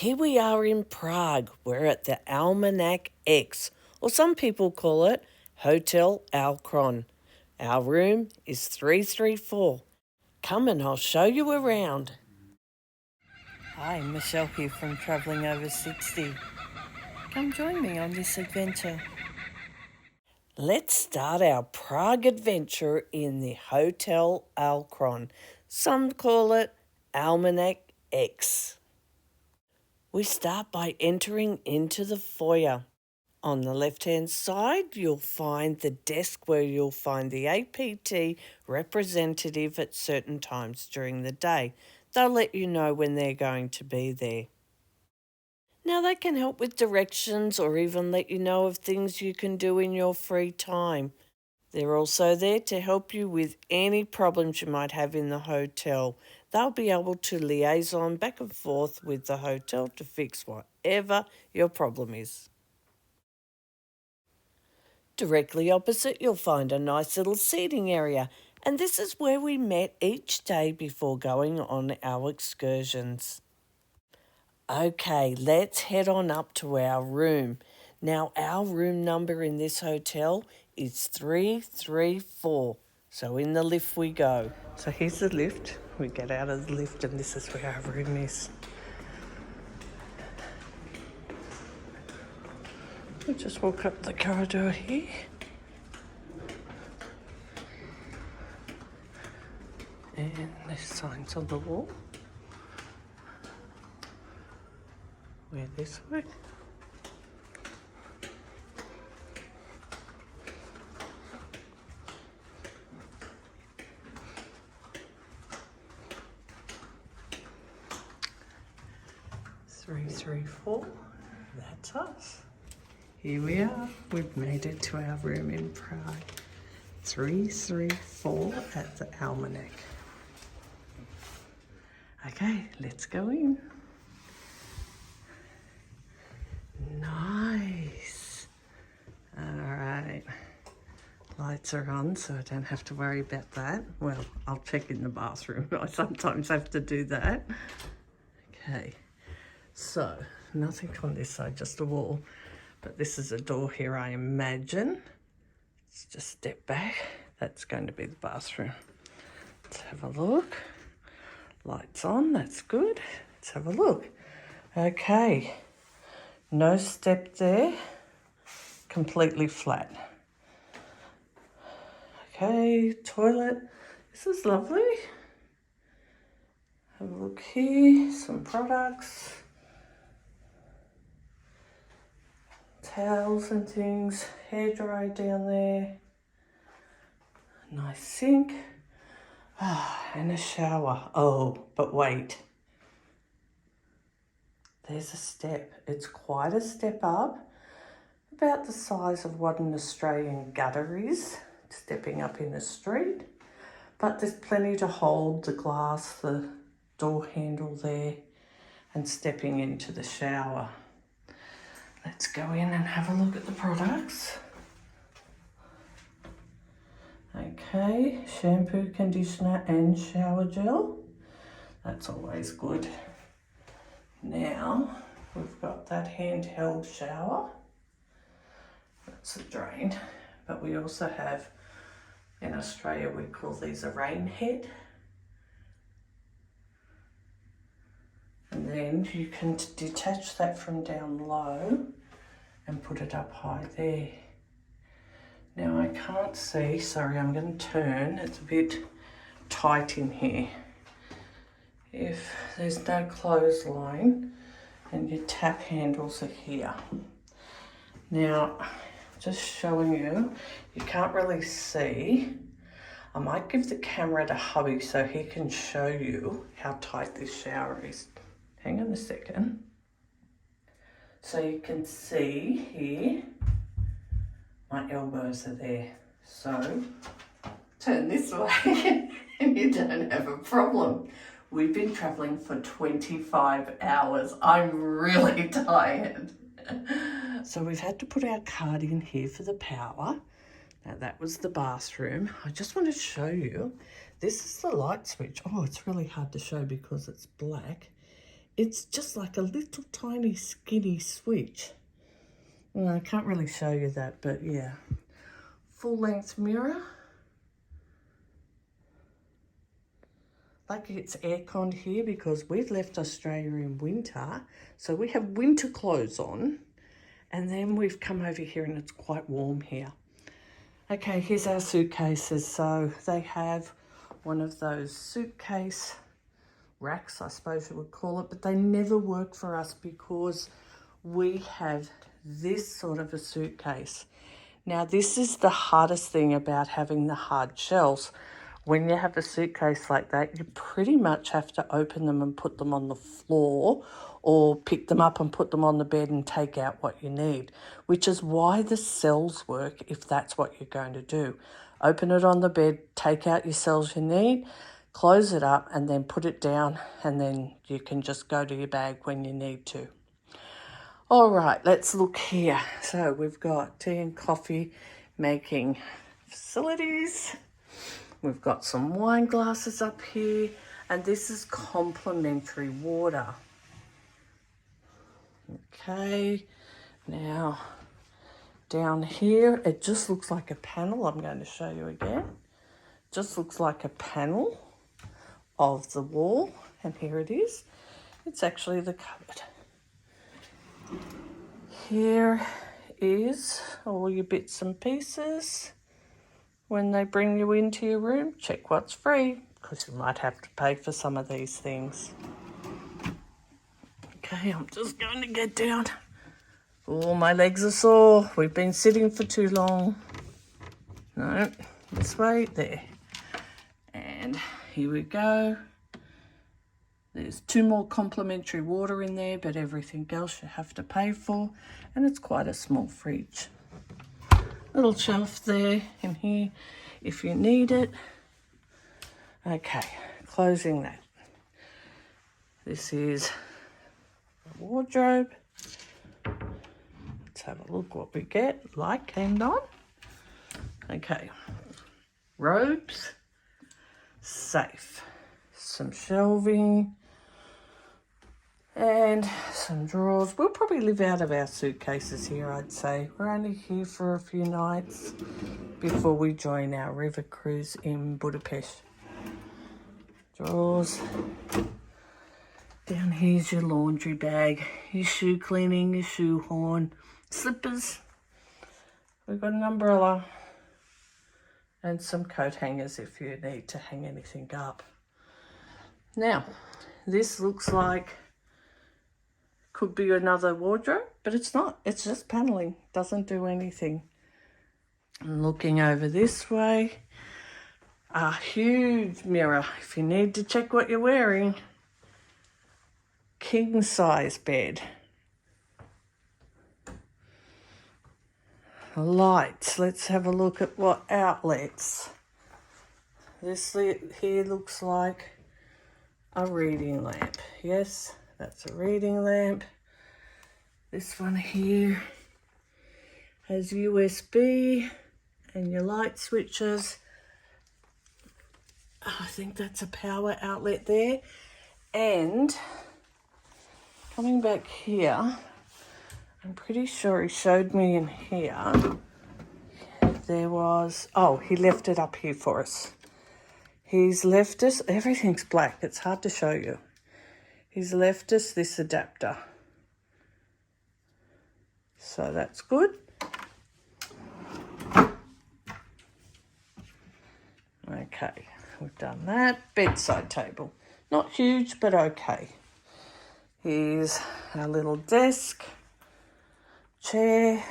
Here we are in Prague. We're at the Almanac X, or some people call it Hotel Alcron. Our room is 334. Come and I'll show you around. Hi, Michelle here from Travelling Over 60. Come join me on this adventure. Let's start our Prague adventure in the Hotel Alcron. Some call it Almanac X. We start by entering into the foyer. On the left-hand side, you'll find the desk where you'll find the APT representative at certain times during the day. They'll let you know when they're going to be there. Now, they can help with directions or even let you know of things you can do in your free time. They're also there to help you with any problems you might have in the hotel. They'll be able to liaison back and forth with the hotel to fix whatever your problem is. Directly opposite, you'll find a nice little seating area, and this is where we met each day before going on our excursions. Okay, let's head on up to our room. Now, our room number in this hotel is 334. So in the lift we go. So here's the lift. We get out of the lift and this is where our room is. We just walk up the corridor here. And there's signs on the wall. We're this way. Three, 4. That's us. Here we are. We've made it to our room in Prague. 334 at the Almanac. Okay, let's go in. Nice. All right. Lights are on, so I don't have to worry about that. Well, I'll check in the bathroom. I sometimes have to do that. Okay. So, nothing on this side, just a wall. But this is a door here, I imagine. Let's just step back. That's going to be the bathroom. Let's have a look. Lights on, that's good. Let's have a look. Okay. No step there. Completely flat. Okay, toilet. This is lovely. Have a look here. Some products. Towels and things, hairdryer down there, nice sink, and a shower. Oh, but wait, there's a step. It's quite a step up, about the size of what an Australian gutter is, stepping up in the street, but there's plenty to hold the glass, the door handle there, and stepping into the shower. Let's go in and have a look at the products. Okay, shampoo, conditioner and shower gel. That's always good. Now, we've got that handheld shower. That's a drain. But we also have, in Australia, we call these a rain head. And then you can detach that from down low and put it up high there. Now I can't see, sorry, I'm going to turn. It's a bit tight in here. If there's no clothesline and your tap handles are here. Now, just showing you, you can't really see. I might give the camera to hubby so he can show you how tight this shower is. Hang on a second. So you can see here, my elbows are there. So turn this way and you don't have a problem. We've been traveling for 25 hours. I'm really tired. So we've had to put our card in here for the power. Now that was the bathroom. I just want to show you, this is the light switch. Oh, it's really hard to show because it's black. It's just like a little tiny skinny switch. Well, I can't really show you that, but yeah. Full length mirror. Lucky it's aircon here because we've left Australia in winter. So we have winter clothes on. And then we've come over here and it's quite warm here. Okay, here's our suitcases. So they have one of those suitcase racks, I suppose you would call it, but they never work for us because we have this sort of a suitcase. Now, this is the hardest thing about having the hard shells. When you have a suitcase like that, you pretty much have to open them and put them on the floor or pick them up and put them on the bed and take out what you need, which is why the cells work if that's what you're going to do. Open it on the bed, take out your cells you need, close it up and then put it down, and then you can just go to your bag when you need to. All right, let's look here. So we've got tea and coffee making facilities. We've got some wine glasses up here, and this is complimentary water. Okay, now down here, it just looks like a panel. I'm going to show you again. Just looks like a panel of the wall, and here it is. It's actually the cupboard. Here is all your bits and pieces. When they bring you into your room, check what's free, because you might have to pay for some of these things. Okay, I'm just going to get down. Oh, my legs are sore. We've been sitting for too long. No, this way, there. And here we go. There's 2 more complimentary water in there, but everything else you have to pay for. And it's quite a small fridge. Little shelf there in here if you need it. Okay, closing that. This is a wardrobe. Let's have a look what we get. Light came on. Okay, robes, safe, some shelving, and some drawers. We'll probably live out of our suitcases here, I'd say. We're only here for a few nights before we join our river cruise in Budapest. Drawers. Down here's your laundry bag, your shoe cleaning, your shoe horn, slippers. We've got an umbrella and some coat hangers if you need to hang anything up. Now, this looks like could be another wardrobe, but it's not. It's just paneling. Doesn't do anything. And looking over this way, a huge mirror if you need to check what you're wearing. King size bed. Lights. Let's have a look at what outlets. This here looks like a reading lamp. Yes, that's a reading lamp. This one here has USB and your light switches. I think that's a power outlet there. And coming back here, I'm pretty sure he showed me in here, there was, oh, he left it up here for us. He's left us, everything's black, it's hard to show you. He's left us this adapter. So that's good. Okay, we've done that. Bedside table. Not huge, but okay. Here's our little desk, chair.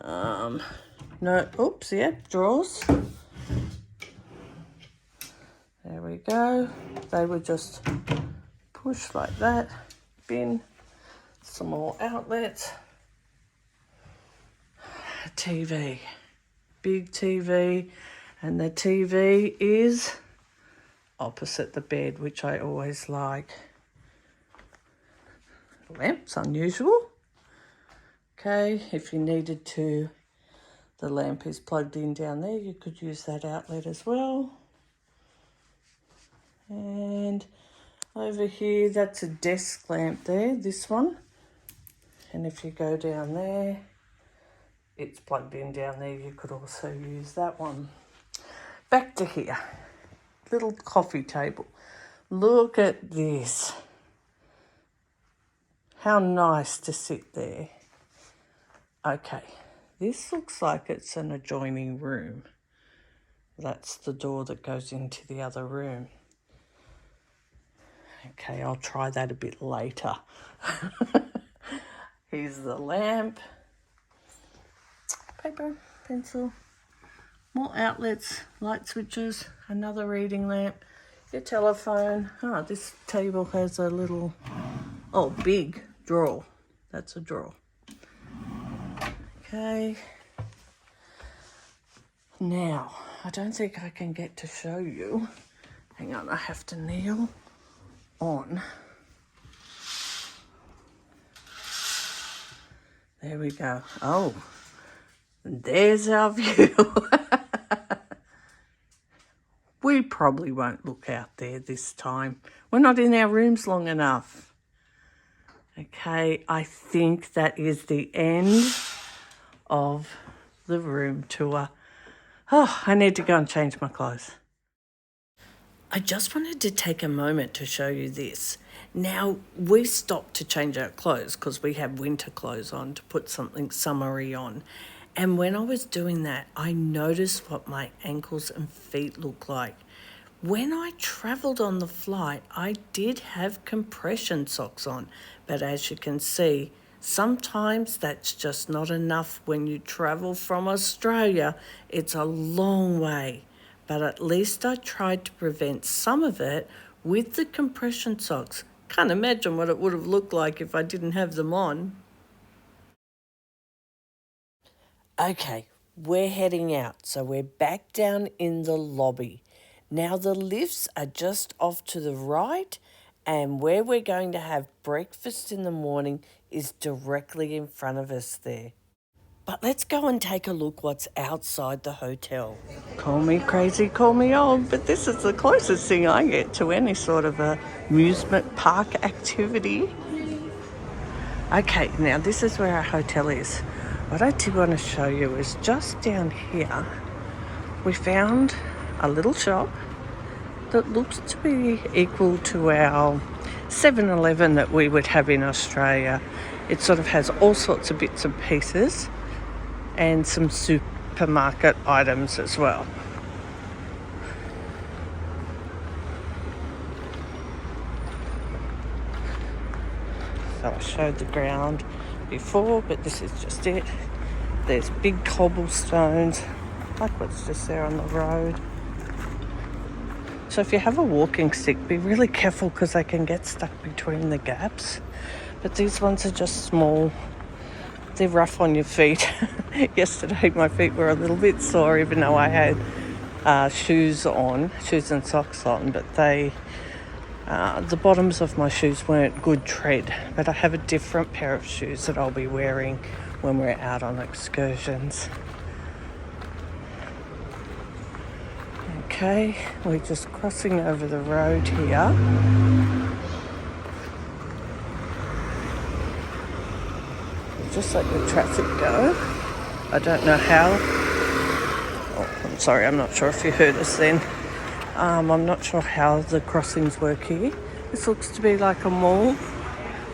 No, oops, yeah, drawers. There we go. They were just pushed like that. Bin. Some more outlets. TV. Big TV. And the TV is opposite the bed, which I always like. Lamp's unusual. Okay, if you needed to, the lamp is plugged in down there. You could use that outlet as well. And Over here, that's a desk lamp there, this one. And if you go down there, it's plugged in down there. You could also use that one. Back to here. Little coffee table. Look at this. How nice to sit there. Okay, this looks like it's an adjoining room. That's the door that goes into the other room. Okay, I'll try that a bit later. Here's the lamp. Paper, pencil, more outlets, light switches, another reading lamp, your telephone. Oh, this table has a little, big drawer. That's a drawer. Okay. Now, I don't think I can get to show you. Hang on, I have to kneel on. There we go. Oh, there's our view. We probably won't look out there this time. We're not in our rooms long enough. Okay, I think that is the end of the room tour. Oh, I need to go and change my clothes. I just wanted to take a moment to show you this. Now, we stopped to change our clothes because we have winter clothes on to put something summery on. And when I was doing that, I noticed what my ankles and feet look like. When I travelled on the flight, I did have compression socks on. But as you can see, sometimes that's just not enough when you travel from Australia. It's a long way. But at least I tried to prevent some of it with the compression socks. Can't imagine what it would have looked like if I didn't have them on. Okay, we're heading out, so we're back down in the lobby. Now the lifts are just off to the right, and where we're going to have breakfast in the morning is directly in front of us there. But let's go and take a look what's outside the hotel. Call me crazy, call me old, but this is the closest thing I get to any sort of amusement park activity. Okay, now this is where our hotel is. What I did want to show you is just down here, we found a little shop that looks to be equal to our 7-Eleven that we would have in Australia. It sort of has all sorts of bits and pieces and some supermarket items as well. So I showed the ground before, but this is just it. There's big cobblestones, like what's just there on the road. So if you have a walking stick, be really careful because they can get stuck between the gaps. But these ones are just small. They're rough on your feet. Yesterday my feet were a little bit sore even though I had shoes and socks on, but the bottoms of my shoes weren't good tread. But I have a different pair of shoes that I'll be wearing when we're out on excursions. Okay, we're just crossing over the road here. Just let the traffic go. I don't know how. Oh, I'm sorry, I'm not sure if you heard us then. I'm not sure how the crossings work here. This looks to be like a mall.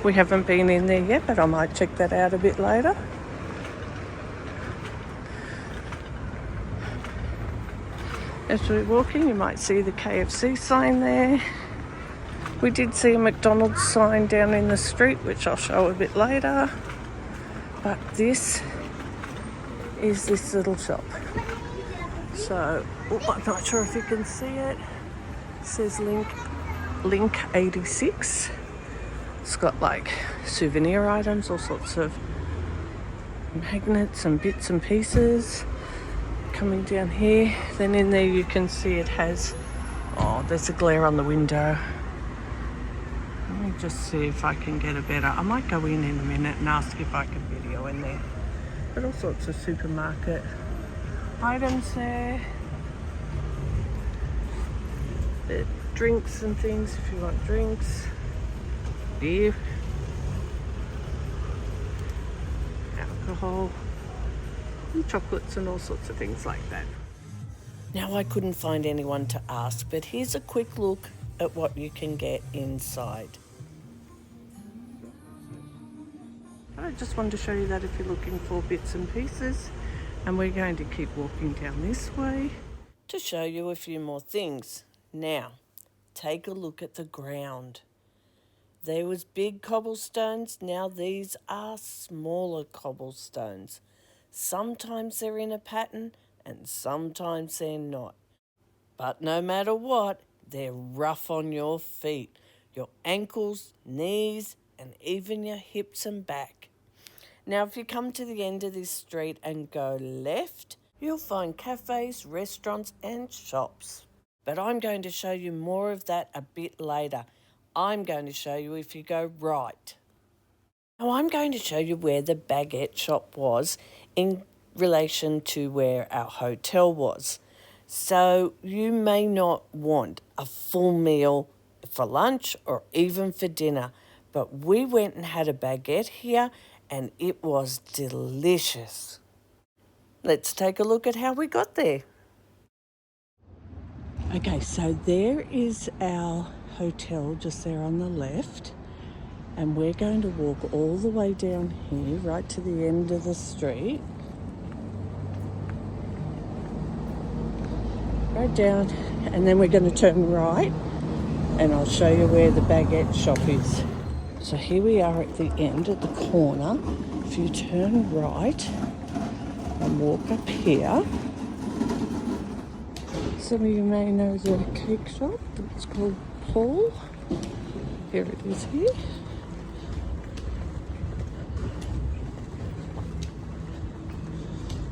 We haven't been in there yet, but I might check that out a bit later. As we're walking, you might see the KFC sign there. We did see a McDonald's sign down in the street, which I'll show a bit later. But this is this little shop. So, I'm not sure if you can see it. It says Link 86. It's got like souvenir items, all sorts of magnets and bits and pieces. Coming down here, then in there you can see it has, there's a glare on the window. Let me just see if I can get a better, I might go in a minute and ask if I can video in there. But all sorts of supermarket items there. The drinks and things if you want drinks, beer, alcohol, and chocolates and all sorts of things like that. Now, I couldn't find anyone to ask, but here's a quick look at what you can get inside. I just wanted to show you that if you're looking for bits and pieces, and we're going to keep walking down this way to show you a few more things. Now, take a look at the ground. There was big cobblestones, now these are smaller cobblestones. Sometimes they're in a pattern and sometimes they're not. But no matter what, they're rough on your feet, your ankles, knees, and even your hips and back. Now, if you come to the end of this street and go left, you'll find cafes, restaurants, and shops. But I'm going to show you more of that a bit later. I'm going to show you if you go right. Now, I'm going to show you where the baguette shop was in relation to where our hotel was. So you may not want a full meal for lunch or even for dinner, but we went and had a baguette here and it was delicious. Let's take a look at how we got there. Okay, so there is our hotel just there on the left, and we're going to walk all the way down here right to the end of the street. Right down, and then we're going to turn right and I'll show you where the baguette shop is. So here we are at the end, at the corner. If you turn right and walk up here, some of you may know the cake shop. It's called Paul. Here it is here.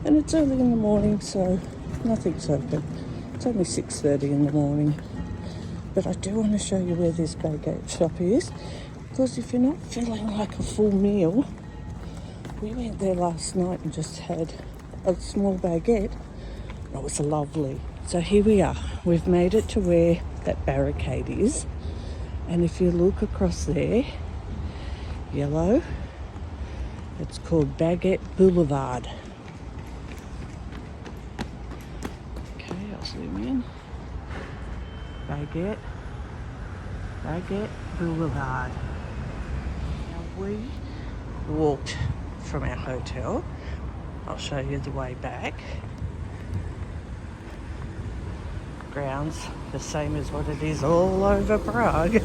And it's early in the morning, so nothing's open. It's only 6:30 in the morning. But I do want to show you where this baguette shop is, because if you're not feeling like a full meal, we went there last night and just had a small baguette. It was lovely. So here we are. We've made it to where that barricade is. And if you look across there, yellow, it's called Baguette Boulevard. Okay, I'll zoom in. Baguette Boulevard. Now we walked from our hotel. I'll show you the way back. Grounds the same as what it is all over Prague.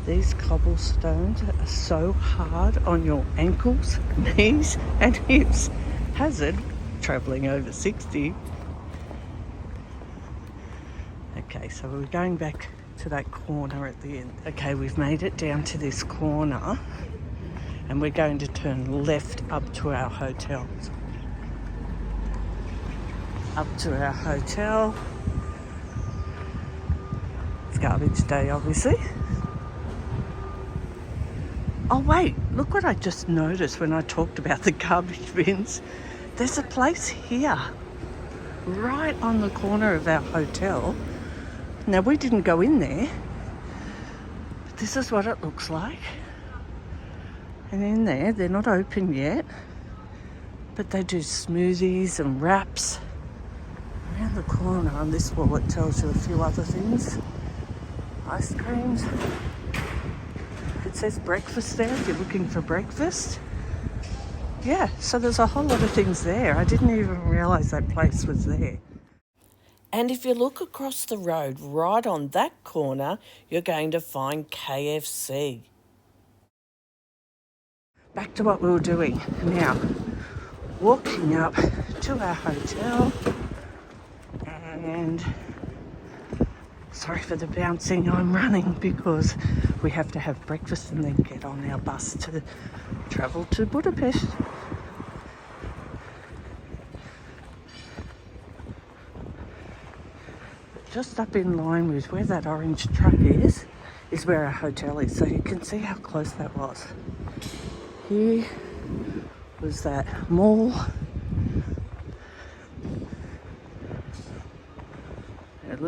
These cobblestones are so hard on your ankles, knees and hips. Hazard travelling over 60. Okay, so we're going back to that corner at the end. Okay, we've made it down to this corner and we're going to turn left up to our hotel. Up to our hotel. It's garbage day, obviously. Oh wait, look what I just noticed when I talked about the garbage bins. There's a place here, right on the corner of our hotel. Now, we didn't go in there, but this is what it looks like. And in there, they're not open yet, but they do smoothies and wraps. Around the corner on this wall, it tells you a few other things. Ice creams. It says breakfast there if you're looking for breakfast. Yeah, so there's a whole lot of things there. I didn't even realise that place was there. And if you look across the road, right on that corner, you're going to find KFC. Back to what we were doing. Now, walking up to our hotel, and sorry for the bouncing, I'm running because we have to have breakfast and then get on our bus to travel to Budapest. Just up in line with where that orange truck is where our hotel is. So you can see how close that was. Here was that mall.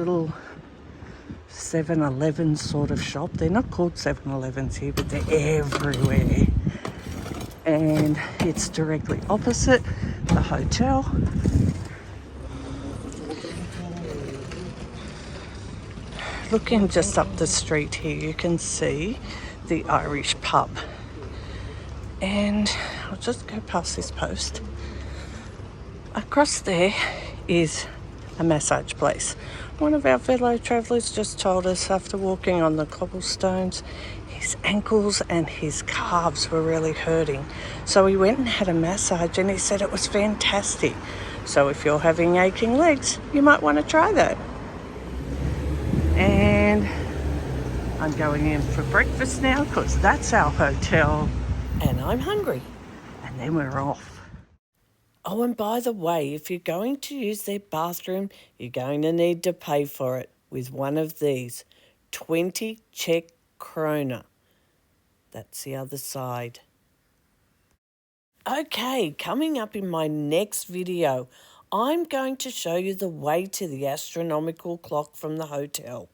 little 7-Eleven sort of shop. They're not called 7-Elevens here, but they're everywhere. And it's directly opposite the hotel. Looking just up the street here, you can see the Irish pub. And I'll just go past this post. Across there is a massage place. One of our fellow travellers just told us after walking on the cobblestones, his ankles and his calves were really hurting. So he went and had a massage and he said it was fantastic. So if you're having aching legs, you might want to try that. And I'm going in for breakfast now because that's our hotel. And I'm hungry. And then we're off. Oh, and by the way, if you're going to use their bathroom, you're going to need to pay for it with one of these, 20 Czech krona. That's the other side. Okay, coming up in my next video, I'm going to show you the way to the astronomical clock from the hotel.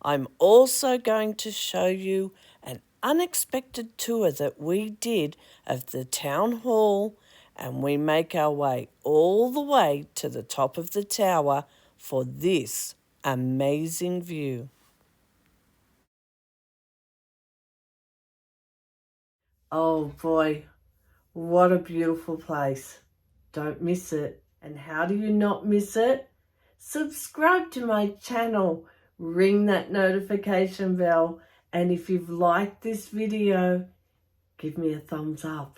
I'm also going to show you an unexpected tour that we did of the town hall, and we make our way all the way to the top of the tower for this amazing view. Oh boy, what a beautiful place. Don't miss it. And how do you not miss it? Subscribe to my channel, ring that notification bell, and if you've liked this video, give me a thumbs up.